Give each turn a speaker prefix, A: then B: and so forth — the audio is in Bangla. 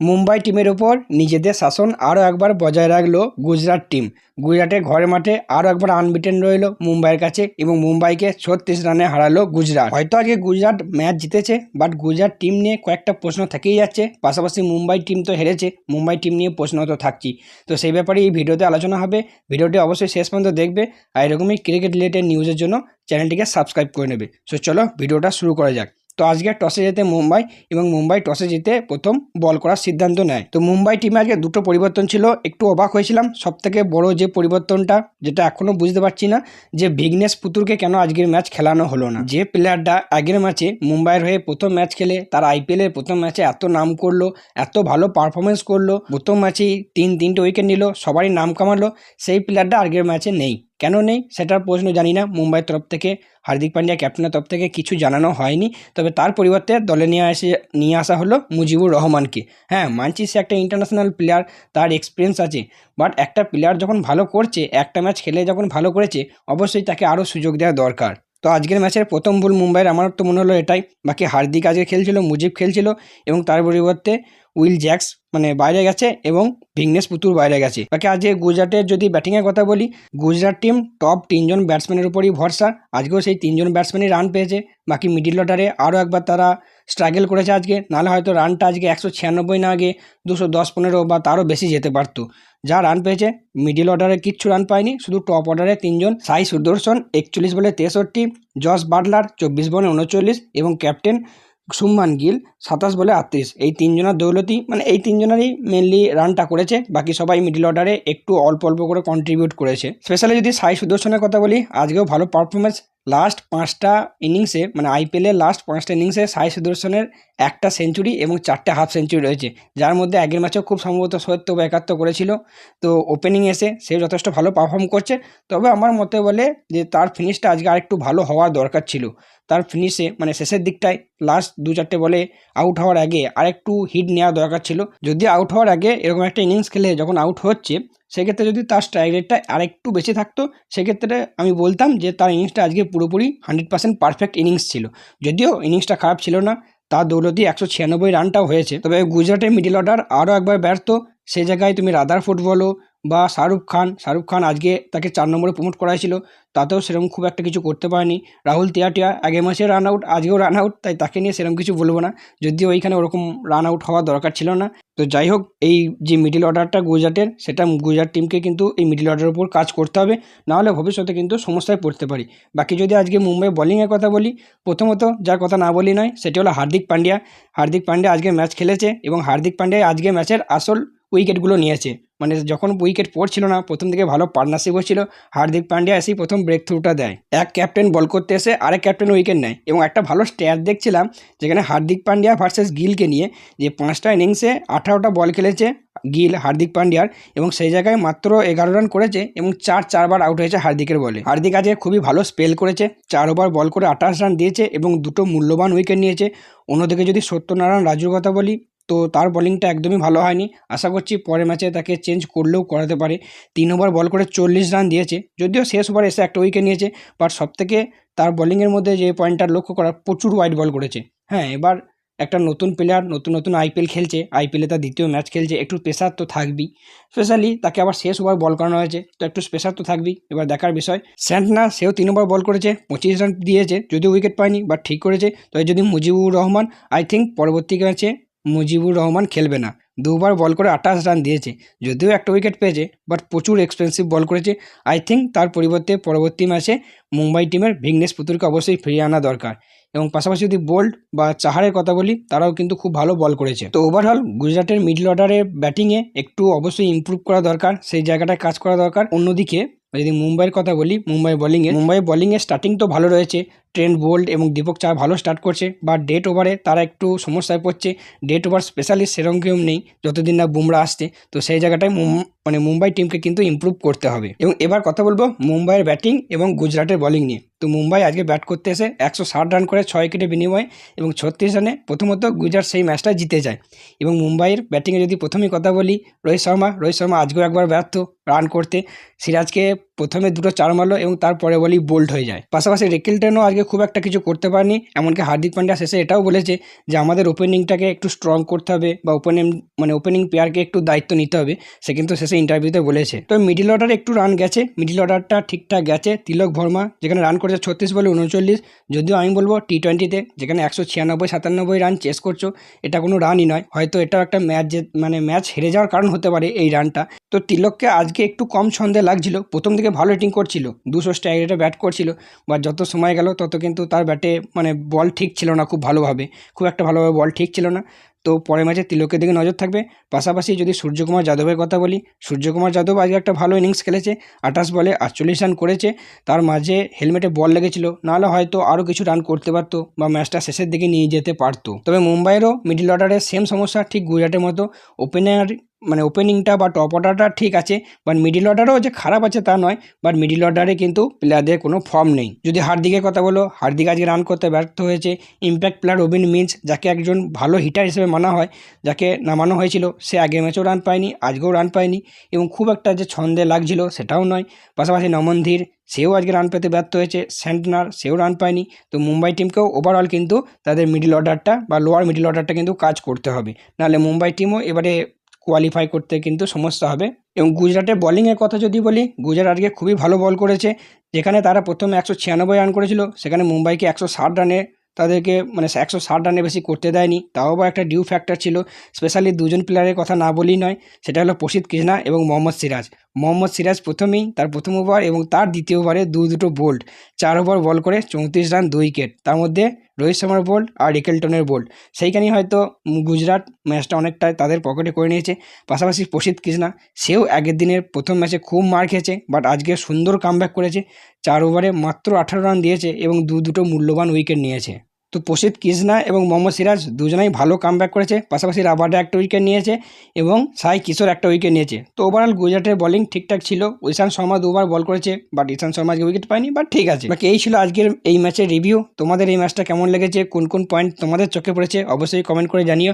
A: মুম্বাই টিমের ওপর নিজেদের শাসন আরও একবার বজায় রাখলো গুজরাট টিম। গুজরাটের ঘরের মাঠে আরও একবার আনবিটেন রইল মুম্বাইয়ের কাছে এবং মুম্বাইকে 36 রানে হারালো গুজরাট। হয়তো আজকে গুজরাট ম্যাচ জিতেছে, বাট গুজরাট টিম নিয়ে কয়েকটা প্রশ্ন থেকেই যাচ্ছে। পাশাপাশি মুম্বাই টিম তো হেরেছে, মুম্বাই টিম নিয়ে প্রশ্ন তো থাকছি। তো সেই ব্যাপারে এই ভিডিওতে আলোচনা হবে। ভিডিওটি অবশ্যই শেষ পর্যন্ত দেখবে আর এরকমই ক্রিকেট রিলেটেড নিউজের জন্য চ্যানেলটিকে সাবস্ক্রাইব করে নেবে। সো চলো ভিডিওটা শুরু করা যাক। তো আজকে টসে জিতে মুম্বাই এবং মুম্বাই টসে জিতে প্রথম বল করার সিদ্ধান্ত নেয়। তো মুম্বাই টিমে আজকে দুটো পরিবর্তন ছিল, একটু অবাক হয়েছিলাম। সবথেকে বড় যে পরিবর্তনটা, যেটা এখনও বুঝতে পারছি না, যে ভিঘ্নেশ পুতুরকে কেন আজকের ম্যাচ খেলানো হলো না। যে প্লেয়ারটা আগের ম্যাচে মুম্বাইয়ের হয়ে প্রথম ম্যাচ খেলে তার আইপিএলের প্রথম ম্যাচে এত নাম করলো, এত ভালো পারফরমেন্স করলো, প্রথম ম্যাচেই তিনটে উইকেট নিল, সবারই নাম কামালো, সেই প্লেয়ারটা আজকের ম্যাচে নেই। কেন নেই সেটার প্রশ্ন জানি না। মুম্বাইয়ের তরফ থেকে, হার্দিক পান্ডিয়া ক্যাপ্টেনের তরফ থেকে কিছু জানানো হয়নি। তবে তার পরিবর্তে দলে নিয়ে আসা হলো মুজিবুর রহমানকে। হ্যাঁ, মানছি সে একটা ইন্টারন্যাশনাল প্লেয়ার, তার এক্সপিরিয়েন্স আছে, বাট একটা প্লেয়ার যখন ভালো করছে, একটা ম্যাচ খেলে যখন ভালো করেছে, অবশ্যই তাকে আরও সুযোগ দেওয়া দরকার। তো আজকের ম্যাচের প্রথম ভুল মুম্বাইয়ের, আমার তো মনে হলো এটাই। বাকি হার্দিক আজকে খেলছিল, মুজিব খেলছিল এবং তার পরিবর্তে উইল জ্যাক্স বাইরে গেছে এবং ভিঘ্নেশ পুতুর বাইরে গেছে। বাকি আজকে গুজরাটের যদি ব্যাটিংয়ের কথা বলি, গুজরাট টিম টপ 3জন ব্যাটসম্যানের উপরই ভরসা। আজকেও সেই 3জন ব্যাটসম্যানই রান পেয়েছে। বাকি মিডিল অর্ডারে আরও একবার তারা স্ট্রাগল করেছে আজকে, নাহলে হয়তো রানটা আজকে 196 না গিয়ে 210-15 বা তারও বেশি যেতে পারতো। যা রান পেয়েছে, মিডিল অর্ডারে কিচ্ছু রান পায়নি, শুধু টপ অর্ডারে 3জন, সাই সুদর্শন 41 বলে 63, জস বাটলার 24 বলে 39 এবং ক্যাপ্টেন শুভমান গিল 27 বলে 38। এই 3জনের দৌলতি, এই 3জনেরই মেনলি রানটা করেছে। বাকি সবাই মিডিল অর্ডারে একটু অল্প অল্প করে কন্ট্রিবিউট করেছে। স্পেশালি যদি সাই সুদর্শনের কথা বলি, আজকেও ভালো পারফরমেন্স। লাস্ট 5টা ইনিংসে, আইপিএলের লাস্ট 5টা ইনিংসে সাই সুদর্শনের 1টা সেঞ্চুরি এবং 4টে হাফ সেঞ্চুরি রয়েছে, যার মধ্যে আগের ম্যাচেও খুব সম্ভবত 70 বা 71 করেছিল। তো ওপেনিং এসে সে যথেষ্ট ভালো পারফর্ম করছে। তবে আমার মতে বলে যে তার ফিনিশটা আজকে আরেকটু ভালো হওয়ার দরকার ছিল। তার ফিনিশে শেষের দিকটায় লাস্ট 2-4টে বলে আউট হওয়ার আগে আরেকটু হিট নেওয়া দরকার ছিল। যদি আউট হওয়ার আগে এরকম একটা ইনিংস খেলে যখন আউট হচ্ছে, সেক্ষেত্রে যদি তার স্ট্রাইক রেটটা আরেকটু বেশি থাকতো, সেক্ষেত্রে আমি বলতাম যে তার ইনিংসটা আজকে পুরোপুরি 100% পারফেক্ট ইনিংস ছিল। যদিও ইনিংসটা খারাপ ছিল না, তার দৌলতি 196 রানটাও হয়েছে। তবে গুজরাটের মিডিল অর্ডার আরও একবার ব্যর্থ। সেই জায়গায় তুমি রাদারফোর্ড বলো বা শাহরুখ খান আজকে তাকে 4 নম্বরে প্রমোট করা হয়েছিল, তাতেও সেরকম খুব একটা কিছু করতে পারেনি। রাহুল তিয়াটিয়া আগের মাসে রান আউট, আজকেও রান আউট, তাই তাকে নিয়ে সেরকম কিছু বলবো না, যদিও ওইখানে ওরকম রান আউট হওয়া দরকার ছিল না। তো যাই হোক, এই যে মিডিল অর্ডারটা গুজরাটের, সেটা গুজরাট টিমকে কিন্তু এই মিডিল অর্ডারের উপর কাজ করতে হবে, নাহলে ভবিষ্যতে কিন্তু সমস্যায় পড়তে পারি। বাকি যদি আজকে মুম্বাই বোলিংয়ের কথা বলি, প্রথমত যার কথা না বলি নয়, সেটি হলো হার্দিক পান্ডিয়া আজকে ম্যাচ খেলেছে এবং হার্দিক পান্ডিয়া আজকে ম্যাচের আসল উইকেটগুলো নিয়েছে। যখন উইকেট পড়ছিল না, প্রথম দিকে ভালো পার্টনারশিপ হচ্ছিল, হার্দিক পান্ডিয়া এসেই প্রথম ব্রেক থ্রুটা দেয়। এক ক্যাপ্টেন বল করতে এসে আরেক ক্যাপ্টেন উইকেট নেয় এবং একটা ভালো স্ট্যাট দেখছিলাম, যেখানে হার্দিক পান্ডিয়া ভার্সেস গিলকে নিয়ে, যে 5টা ইনিংসে 18টা বল খেলেছে গিল হার্দিক পান্ডিয়ার, এবং সেই জায়গায় মাত্র 11 রান করেছে এবং 4বার আউট হয়েছে হার্দিকের বলে। হার্দিক আজকে খুবই ভালো স্পেল করেছে, 4 ওভার বল করে 28 রান দিয়েছে এবং 2টো মূল্যবান উইকেট নিয়েছে। অন্যদিকে যদি সত্যনারায়ণ রাজুর কথা বলি, তো তার বোলিংটা একদমই ভালো হয়নি। আশা করছি পরের ম্যাচে তাকে চেঞ্জ করলেও করাতে পারে। 3 ওভার বল করে 40 রান দিয়েছে, যদিও শেষ ওভারে এসে একটা উইকেট নিয়েছে, বাট সবথেকে তার বোলিংয়ের মধ্যে যে পয়েন্টটা লক্ষ্য করার, প্রচুর ওয়াইড বল করেছে। হ্যাঁ, এবার একটা নতুন প্লেয়ার, নতুন আইপিএল খেলছে, আইপিএলে তার দ্বিতীয় ম্যাচ খেলছে, একটু প্রেশার তো থাকবেই। স্পেশালি তাকে আবার শেষ ওভার বল করানো হয়েছে, তো একটু প্রেশার তো থাকবেই। এবার দেখার বিষয়। স্যান্টনার, সেও 3 ওভার বল করেছে, 25 রান দিয়েছে, যদিও উইকেট পায়নি, বাট ঠিক করেছে। তবে যদি মুজিবুর রহমান, আই থিঙ্ক পরবর্তী ম্যাচে মুজিবুর রহমান খেলবে না। 2 ওভার বল করে 28 রান দিয়েছে, যদিও একটা উইকেট পেয়েছে, বাট প্রচুর এক্সপেন্সিভ বল করেছে। আই থিঙ্ক তার পরিবর্তে পরবর্তী ম্যাচে মুম্বাই টিমের ভিঘ্নেশ পুতুরকে অবশ্যই ফিরিয়ে আনা দরকার। এবং পাশাপাশি যদি বোল্ট বা চাহারের কথা বলি, তারাও কিন্তু খুব ভালো বল করেছে। তো ওভারঅল গুজরাটের মিডল অর্ডারের ব্যাটিংয়ে একটু অবশ্যই ইমপ্রুভ করা দরকার, সেই জায়গাটায় কাজ করা দরকার। অন্যদিকে যদি মুম্বাইয়ের কথা বলি, মুম্বাই বোলিংয়ে স্টার্টিং তো ভালো রয়েছে, ট্রেন্ট বোল্ট এবং দীপক চাহার ভালো স্টার্ট করছে, বা ডেথ ওভারে তারা একটু সমস্যায় পড়ছে। ডেথ ওভার স্পেশালিস্ট সেরকম কেউ নেই যতদিন না বুমরা আসছে, তো সেই জায়গাটায় মুম্বাই টিমকে কিন্তু ইমপ্রুভ করতে হবে। এবং এবার কথা বলবো মুম্বাইয়ের ব্যাটিং এবং গুজরাটের বোলিং নিয়ে। তো মুম্বাই আজকে ব্যাট করতে এসে 160 রান করে 6 উইকেটের বিনিময়ে এবং 36 রানে প্রথমত গুজরাট সেই ম্যাচটা জিতে যায়। এবং মুম্বাইয়ের ব্যাটিংয়ে যদি প্রথমেই কথা বলি, রোহিত শর্মা আজকেও একবার ব্যর্থ রান করতে। সিরাজকে প্রথমে 2টো 4 মারলো এবং তারপরে বলি বোল্ড হয়ে যায়। পাশাপাশি রিকেলটনও আজকে আজকে খুব একটা কিছু করতে পারেনি। এমনকি হার্দিক পান্ডিয়া শেষে এটাও বলেছে যে আমাদের ওপেনিংটাকে একটু স্ট্রং করতে হবে বা ওপেনিং পেয়ারকে একটু দায়িত্ব নিতে হবে। সে কিন্তু শেষে ইন্টারভিউতে বলেছে। তো মিডিল অর্ডারে একটু রান গেছে, মিডিল অর্ডারটা ঠিকঠাক গেছে। তিলক ভর্মা যেখানে রান করেছে 36 বলে 39, যদিও আমি বলবো টি-20তে যেখানে 196-97 রান চেস করছো, এটা কোনো রানই নয়। হয়তো এটাও একটা ম্যাচ হেরে যাওয়ার কারণ হতে পারে এই রানটা। তো তিলককে আজকে একটু কম ছন্দে লাগছিল। প্রথম দিকে ভালো হিটিং করছিল, 200 স্ট্রাইক রেটে ব্যাট করছিল, বা যত সময় গেল তত কিন্তু তার ব্যাটে বল ঠিক ছিল না খুব একটা ভালোভাবে বল ঠিক ছিল না। তো পরের ম্যাচে তিলকের দিকে নজর থাকবে। পাশাপাশি যদি সূর্যকুমার যাদবের কথা বলি, সূর্যকুমার যাদব আজকে একটা ভালো ইনিংস খেলেছে, 28 বলে 48 রান করেছে। তার মাঝে হেলমেটে বল লেগেছিল, নাহলে হয়তো আরও কিছু রান করতে পারতো বা ম্যাচটা শেষের দিকে নিয়ে যেতে পারতো। তবে মুম্বাইয়েরও মিডল অর্ডারে সেম সমস্যা, ঠিক গুজরাটের মতো। ওপেনিংটা বা টপ অর্ডারটা ঠিক আছে, বাট মিডিল অর্ডারও যে খারাপ আছে তা নয়, বাট মিডিল অর্ডারে কিন্তু প্লেয়ারদের কোনো ফর্ম নেই। যদি হার্দিকের কথা বলো, হার্দিক আজকে রান করতে ব্যর্থ হয়েছে। ইম্প্যাক্ট প্লেয়ার রবিন মিন্স, যাকে একজন ভালো হিটার হিসেবে মানা হয়, যাকে নামানো হয়েছিল, সে আগের ম্যাচেও রান পায়নি, আজকেও রান পায়নি, এবং খুব একটা যে ছন্দে লাগছিল সেটাও নয়। পাশাপাশি নমন ধীর, সেও আজকে রান পেতে ব্যর্থ হয়েছে। স্যান্টনার, সেও রান পায়নি। তো মুম্বাই টিমকেও ওভারঅল কিন্তু তাদের মিডিল অর্ডারটা বা লোয়ার মিডিল অর্ডারটা কিন্তু কাজ করতে হবে, নাহলে মুম্বাই টিমও এবারে কোয়ালিফাই করতে কিন্তু সমস্যা হবে। এবং গুজরাটের বলিংয়ের কথা যদি বলি, গুজরাট আজকে খুবই ভালো বল করেছে। যেখানে তারা প্রথমে 196 রান করেছিল, সেখানে মুম্বাইকে 160 রানে তাদেরকে 160 রানের বেশি করতে দেয়নি। তাও আবার একটা ডিউ ফ্যাক্টর ছিল। স্পেশালি দুজন প্লেয়ারের কথা না বলেই নয়, সেটা হলো প্রসিদ্ধ কৃষ্ণা এবং মোহাম্মদ সিরাজ। মোহাম্মদ সিরাজ প্রথমেই তার প্রথম ওভার এবং তার দ্বিতীয় ওভারে দুটো বোল্ড, 4 ওভার বল করে 34 রান 2 উইকেট, তার মধ্যে রোহিত শর্মার বোল্ড আর রিকেলটনের বোল্ড। সেইখানেই হয়তো গুজরাট ম্যাচটা অনেকটা তাদের পকেটে করে নিয়েছে। পাশাপাশি প্রসিদ্ধ কৃষ্ণা, সেও আগের দিনের প্রথম ম্যাচে খুব মার খেয়েছে, বাট আজকে সুন্দর কামব্যাক করেছে। 4 ওভারে মাত্র 18 রান দিয়েছে এবং দুটো মূল্যবান উইকেট নিয়েছে। তো প্রসিদ্ধ কৃষ্ণা এবং মোহাম্মদ সিরাজ দুজনেই ভালো কামব্যাক করেছে। পাশাপাশি রাবাডা একটা উইকেট নিয়েছে এবং সাই কিশোর একটা উইকেট নিয়েছে। তো ওভারঅল গুজরাটের বোলিং ঠিকঠাক ছিল। ঈশান্ত শর্মা 2 বার বল করেছে, বাট ঈশান্ত শর্মা আজকে উইকেট পায়নি, বাট ঠিক আছে। বাকি এই ছিল আজকের এই ম্যাচের রিভিউ। তোমাদের এই ম্যাচটা কেমন লেগেছে, কোন কোন পয়েন্ট তোমাদের চোখে পড়েছে, অবশ্যই কমেন্ট করে জানিও।